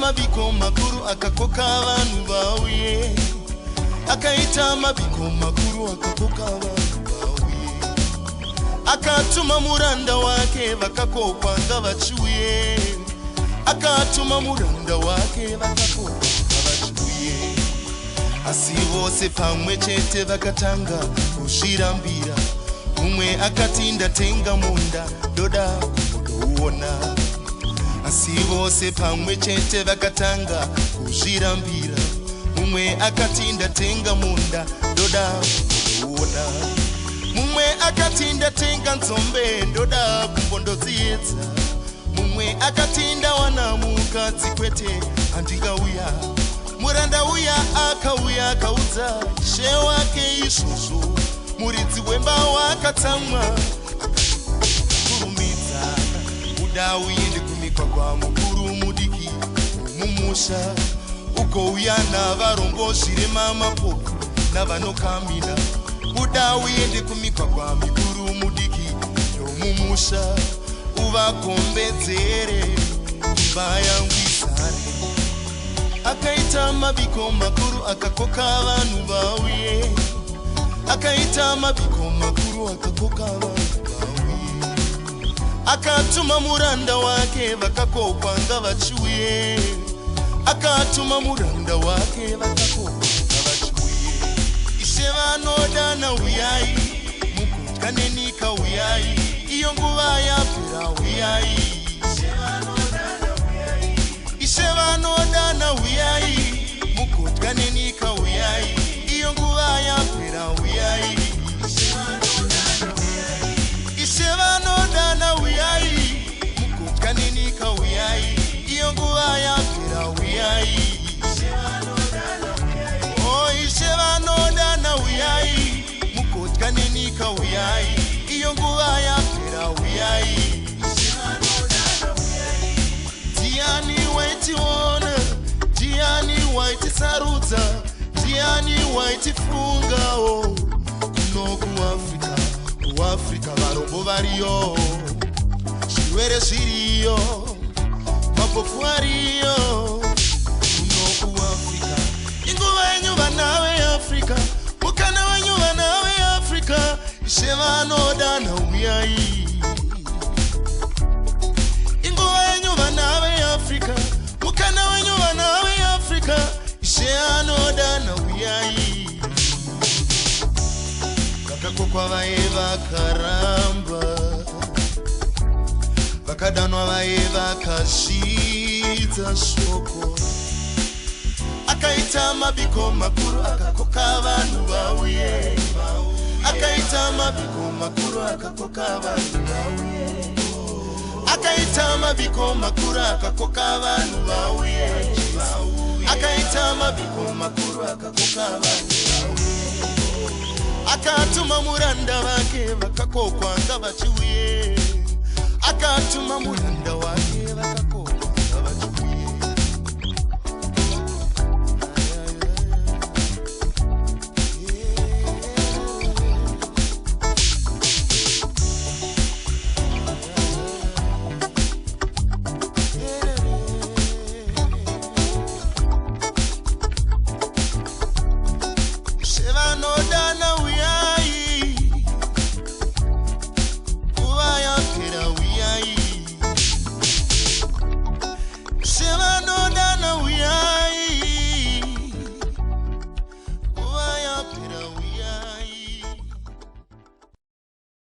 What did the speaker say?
mabiko makuru akakoka abantu bauye. Akaita mabiko makuru akakoka abantu bauye. Akatuma muranda wake vakakokwa ngavachuye. Akatuma muranda wake vakakokwa ngavachuye. Asi vose pamwe chete vakatanga kuzvirambira. Mumwe akati ndatenga munda ndoda kumbouona. Asi vose pamwe chete vakatanga kuzvirambira. Mumwe akati ndatenga munda ndoda kumbouona. Mumwe akati ndatenga nzombe ndoda kumbondodziedza. Mumwe akati ndawana mukadzi kwete handingauya. Muranda uya akauya akaudza she wake izvozvo. Muridzi wemba wakatsamwa akakurumidza uda uende kumigwagwa mukuru mudiki mumusha. Ugouya navarongo zvirema mapofu navanokamina. Uda uende kumigwagwa mikuru mudiki yomumusha. Uvakombedzere imba yangu izare. Akaita mabiko makuru akakoka vanhu vauye. Akaita mabiko makuru akakoka vanhu vauye. Akatuma muranda wake vakakokwa ngavachuye. Akatuma muranda wake vakakokwa ngavachuye. Ishe vanodana uyai, mukutya nenyika uyai. Iyo nguva yapera uyai. Ishe vanodana uyai, mukutya nenyika uyai. Iyo nguva yapera uyai. Ishe vanodana uyai, mukutya nenyika uyai. Iyo nguva yapera uyai. Oh, ishe vanodana uyai, mukutya nenyika uyai. Iyo nguva yapera uyai. Diani waitiona, diani waitisarudza, diani waitifunga. Kuno kuAfrika varombo variyo, zvirwere zviriyo, mapofu ariyo. Kuno kuAfrika inguva yenyu vana veAfrika, mukana wenyu vana veAfrika. Ishe vanodana uyai. Inguva yenyu vana veAfrika, mukana wenyu vana veAfrika. Ishe anodana uyai. Vakakokwa vaye vakaramba, vakadanwa vaye vakazvidza shoko. Akaita mabiko makuru akakoka vanhu vauye. Akaita mabiko makuru akakoka vanhu vauye. Akaita mabiko makuru akakoka vanhu vauye. Akaita mabiko makuru akakoka vanhu vauye. Akatuma muranda wake vakakokwa ngavachuye. Akatuma muranda wake vakakokwa